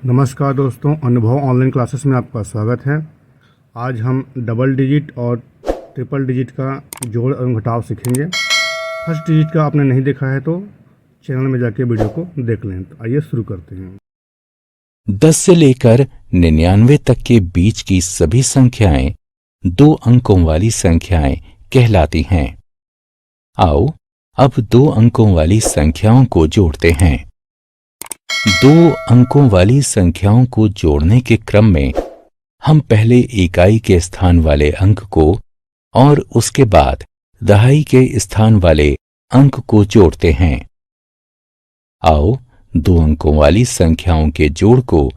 नमस्कार दोस्तों, अनुभव ऑनलाइन क्लासेस में आपका स्वागत है। आज हम डबल डिजिट और ट्रिपल डिजिट का जोड़ एवं घटाव सीखेंगे। फर्स्ट डिजिट का आपने नहीं देखा है तो चैनल में जाके वीडियो को देख लें। तो आइए शुरू करते हैं। 10 से लेकर 99 तक के बीच की सभी संख्याएं 2 अंकों वाली संख्याएं कहलाती हैं। आओ अब 2 अंकों वाली संख्याओं को जोड़ते हैं। 2 अंकों वाली संख्याओं को जोड़ने के क्रम में हम पहले इकाई के स्थान वाले अंक को और उसके बाद दहाई के स्थान वाले अंक को जोड़ते हैं। आओ 2 अंकों वाली संख्याओं के जोड़ को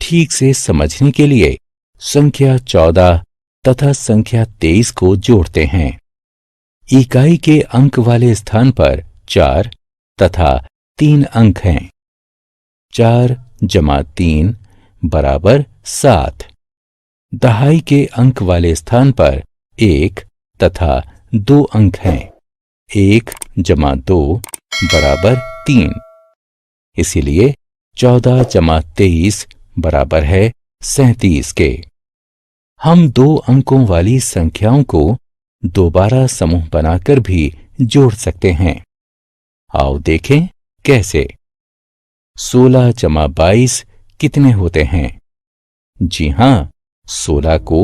ठीक से समझने के लिए संख्या 14 तथा संख्या 23 को जोड़ते हैं। इकाई के अंक वाले स्थान पर 4 तथा 3 अंक हैं। 4 जमा 3 बराबर 7। दहाई के अंक वाले स्थान पर 1 तथा 2 अंक हैं। 1 जमा 2 बराबर 3। इसीलिए 14 जमा 23 बराबर है 37 के। हम 2 अंकों वाली संख्याओं को दोबारा समूह बनाकर भी जोड़ सकते हैं। आओ देखें कैसे। 16 जमा 22 कितने होते हैं? जी हां, 16 को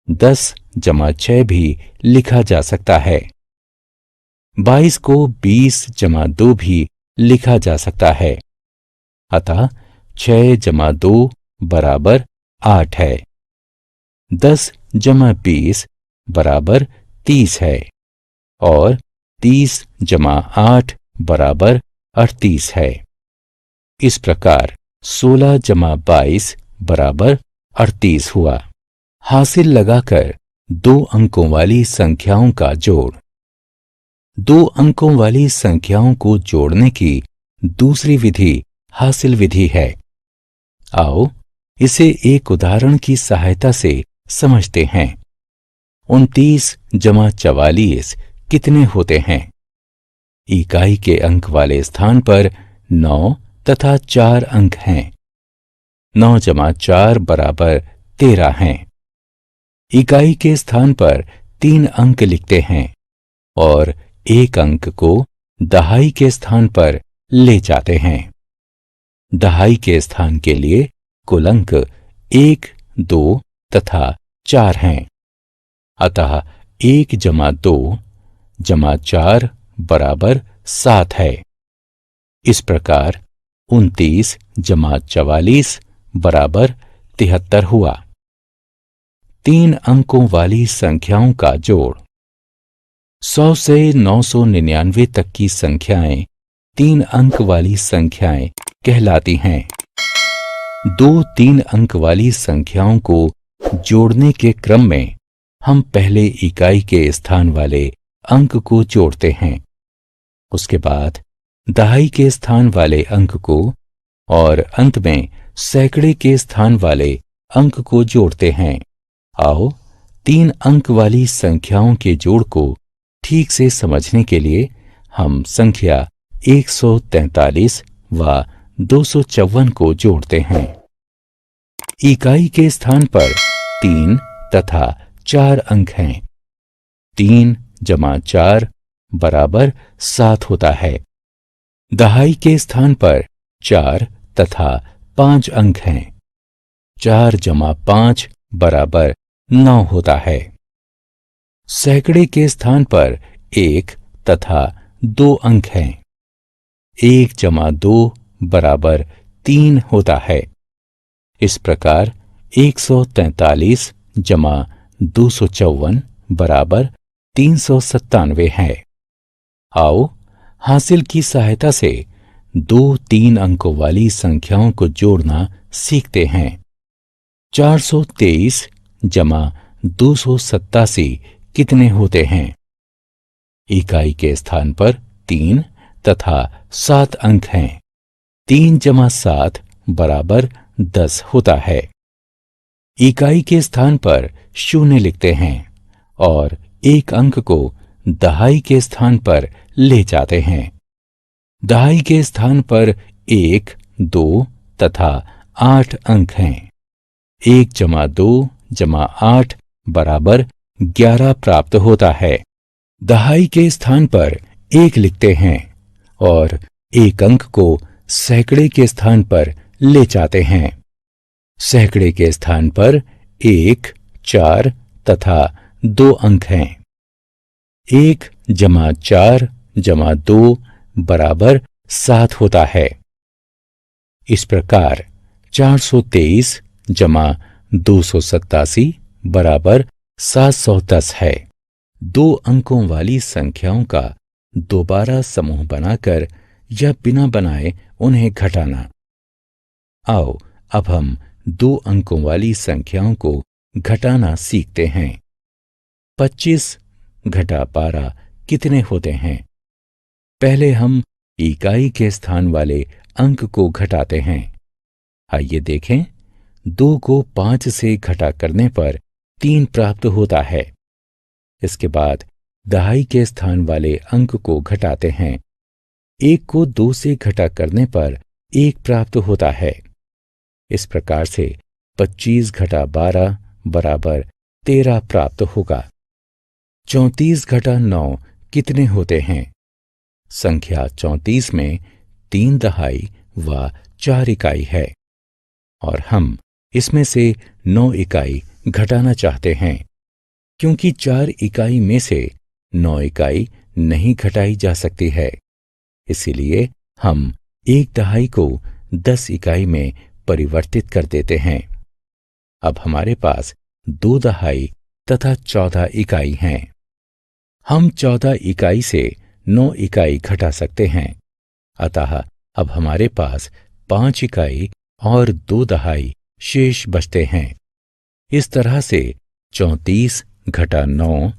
10 जमा 6 भी लिखा जा सकता है। 22 को 20 जमा 2 भी लिखा जा सकता है। अतः 6 जमा 2 बराबर 8 है। 10 जमा 20 बराबर 30 है और 30 जमा 8 बराबर 38 है। इस प्रकार 16 जमा 22 बराबर 38 हुआ। हासिल लगाकर 2 अंकों वाली संख्याओं का जोड़। 2 अंकों वाली संख्याओं को जोड़ने की दूसरी विधि हासिल विधि है। आओ इसे एक उदाहरण की सहायता से समझते हैं। 29 जमा 44 कितने होते हैं? इकाई के अंक वाले स्थान पर 9 तथा 4 अंक हैं। 9 जमा 4 बराबर 13 हैं। इकाई के स्थान पर 3 अंक लिखते हैं और 1 अंक को दहाई के स्थान पर ले जाते हैं। दहाई के स्थान के लिए कुल अंक 1, 2 तथा 4 हैं। अतः 1 जमा 2 जमा 4 बराबर 7 है। इस प्रकार 29 जमा 44 बराबर 73 हुआ। 3 अंकों वाली संख्याओं का जोड़। 100 से 999 तक की संख्याएं 3 अंक वाली संख्याएं कहलाती हैं। 2 3 अंक वाली संख्याओं को जोड़ने के क्रम में हम पहले इकाई के स्थान वाले अंक को जोड़ते हैं। उसके बाद दहाई के स्थान वाले अंक को और अंत में सैकड़े के स्थान वाले अंक को जोड़ते हैं। आओ 3 अंक वाली संख्याओं के जोड़ को ठीक से समझने के लिए हम संख्या 143 व 254 को जोड़ते हैं। इकाई के स्थान पर 3 तथा 4 अंक हैं। 3 जमा 4 बराबर 7 होता है। दहाई के स्थान पर 4 तथा 5 अंक हैं। 4 जमा 5 बराबर 9 होता है। सैकड़े के स्थान पर 1 तथा 2 अंक हैं। 1 जमा 2 बराबर 3 होता है। इस प्रकार 143 जमा 254 बराबर 397 है। आओ हासिल की सहायता से 2 3 अंकों वाली संख्याओं को जोड़ना सीखते हैं। 423 जमा 287 कितने होते हैं? इकाई के स्थान पर 3 तथा 7 अंक हैं। 3 जमा 7 बराबर 10 होता है। इकाई के स्थान पर 0 लिखते हैं और 1 अंक को दहाई के स्थान पर ले जाते हैं। दहाई के स्थान पर 1, 2 तथा 8 अंक हैं। 1 जमा 2 जमा 8 बराबर 11 प्राप्त होता है। दहाई के स्थान पर 1 लिखते हैं और 1 अंक को सैकड़े के स्थान पर ले जाते हैं। सैकड़े के स्थान पर 1, 4 तथा 2 अंक हैं। 1 जमा 4 जमा 2 बराबर 7 होता है। इस प्रकार 423 जमा 287 बराबर 710 है। 2 अंकों वाली संख्याओं का दोबारा समूह बनाकर या बिना बनाए उन्हें घटाना। आओ अब हम 2 अंकों वाली संख्याओं को घटाना सीखते हैं। 25 घटा 12 कितने होते हैं? पहले हम इकाई के स्थान वाले अंक को घटाते हैं। आइए देखें, 2 को 5 से घटा करने पर 3 प्राप्त होता है। इसके बाद दहाई के स्थान वाले अंक को घटाते हैं। 1 को 2 से घटा करने पर 1 प्राप्त होता है। इस प्रकार से 25 घटा 12 बराबर 13 प्राप्त होगा। 34 घटा 9 कितने होते हैं? संख्या 34 में 3 दहाई व 4 इकाई है और हम इसमें से 9 इकाई घटाना चाहते हैं। क्योंकि 4 इकाई में से 9 इकाई नहीं घटाई जा सकती है, इसीलिए हम 1 दहाई को 10 इकाई में परिवर्तित कर देते हैं। अब हमारे पास 2 दहाई तथा 14 इकाई हैं। हम 14 इकाई से 9 इकाई घटा सकते हैं। अतः अब हमारे पास 5 इकाई और 2 दहाई शेष बचते हैं। इस तरह से 34 घटा 9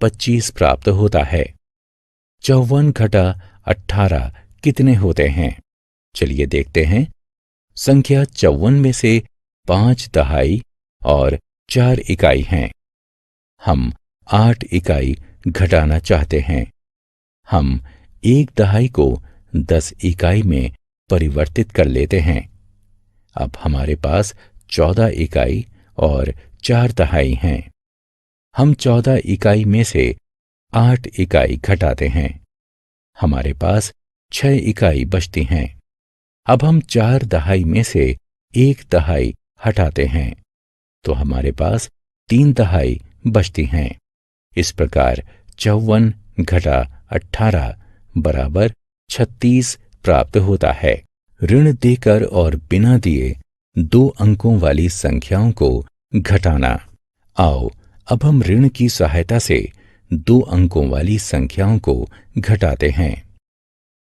25 प्राप्त होता है। 54 घटा 18 कितने होते हैं? चलिए देखते हैं। संख्या 54 में से 5 दहाई और 4 इकाई हैं। हम 8 इकाई घटाना चाहते हैं। हम 1 दहाई को 10 इकाई में परिवर्तित कर लेते हैं। अब हमारे पास 14 इकाई और 4 दहाई हैं। हम 14 इकाई में से 8 इकाई घटाते हैं। हमारे पास 6 इकाई बचती हैं। अब हम 4 दहाई में से 1 दहाई हटाते हैं तो हमारे पास 3 दहाई बचती हैं। इस प्रकार 54 घटा 18 बराबर 36 प्राप्त होता है। ऋण देकर और बिना दिए 2 अंकों वाली संख्याओं को घटाना। आओ अब हम ऋण की सहायता से 2 अंकों वाली संख्याओं को घटाते हैं।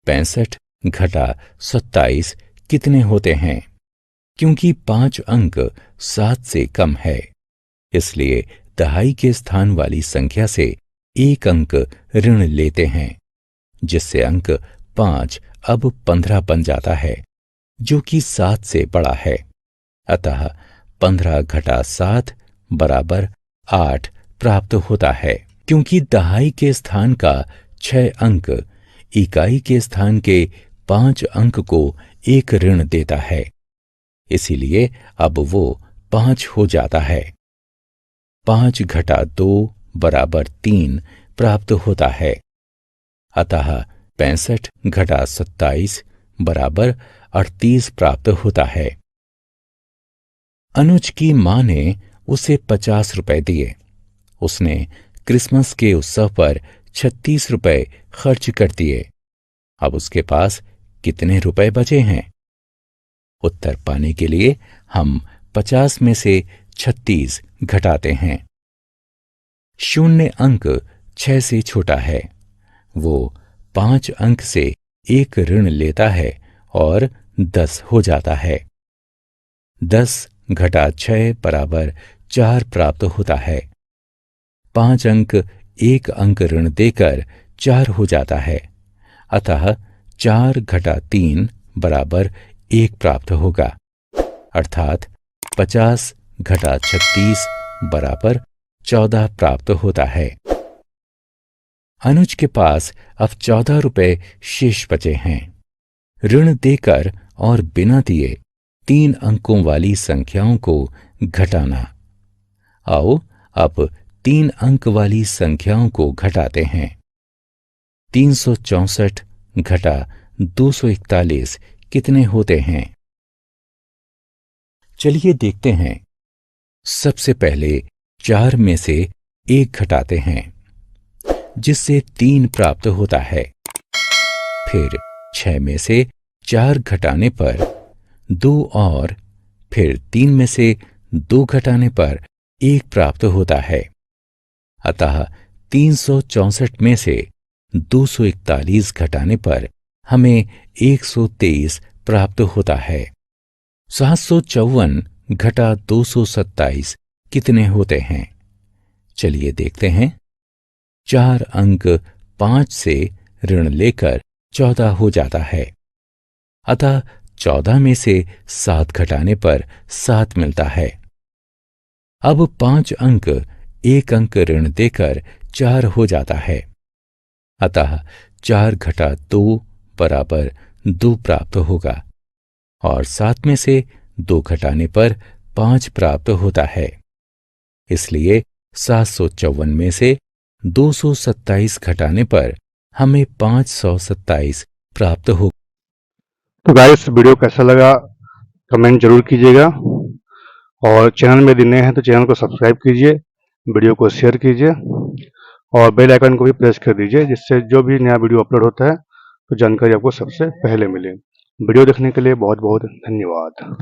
65 घटा 27 कितने होते हैं? क्योंकि 5 अंक 7 से कम है, इसलिए दहाई के स्थान वाली संख्या से 1 अंक ऋण लेते हैं, जिससे अंक 5 अब 15 बन जाता है, जो कि 7 से बड़ा है। अतः 15 घटा 7 बराबर 8 प्राप्त होता है। क्योंकि दहाई के स्थान का 6 अंक इकाई के स्थान के 5 अंक को 1 ऋण देता है, इसीलिए अब वो 5 हो जाता है। 5 घटा 2 बराबर 3 प्राप्त होता है। अतः 65 घटा 27 बराबर 38 प्राप्त होता है। अनुज की मां ने उसे 50 रुपए दिए। उसने क्रिसमस के उत्सव पर 36 रुपए खर्च कर दिए। अब उसके पास कितने रुपए बचे हैं? उत्तर पाने के लिए हम 50 में से 36 घटाते हैं। शून्य अंक 6 से छोटा है। वो 5 अंक से 1 ऋण लेता है और 10 हो जाता है। 10 घटा 6 बराबर 4 प्राप्त होता है। 5 अंक 1 अंक ऋण देकर 4 हो जाता है। अतः 4 घटा 3 बराबर 1 प्राप्त होगा, अर्थात 50 घटा 36 बराबर 14 प्राप्त होता है। अनुज के पास अब 14 रुपए शेष बचे हैं। ऋण देकर और बिना दिए 3 अंकों वाली संख्याओं को घटाना। आओ अब 3 अंक वाली संख्याओं को घटाते हैं। 364 घटा 241 कितने होते हैं? चलिए देखते हैं। सबसे पहले 4 में से 1 घटाते हैं, जिससे 3 प्राप्त होता है। फिर 6 में से 4 घटाने पर 2 और फिर 3 में से 2 घटाने पर 1 प्राप्त होता है। अतः 364 में से 241 घटाने पर हमें 123 प्राप्त होता है। 754 घटा 227 कितने होते हैं? चलिए देखते हैं। 4 अंक 5 से ऋण लेकर 14 हो जाता है। अतः 14 में से 7 घटाने पर 7 मिलता है। अब 5 अंक 1 अंक ऋण देकर 4 हो जाता है। अतः 4 घटा 2 बराबर 2 प्राप्त होगा और 7 में से 2 घटाने पर 5 प्राप्त होता है। इसलिए 754 में से 227 घटाने पर हमें 527 प्राप्त होगा। तो गाइस, वीडियो कैसा लगा कमेंट जरूर कीजिएगा, और चैनल में यदि नए हैं तो चैनल को सब्सक्राइब कीजिए, वीडियो को शेयर कीजिए और बेल आइकन को भी प्रेस कर दीजिए, जिससे जो भी नया वीडियो अपलोड होता है तो जानकारी आपको सबसे पहले मिले। वीडियो देखने के लिए बहुत बहुत धन्यवाद।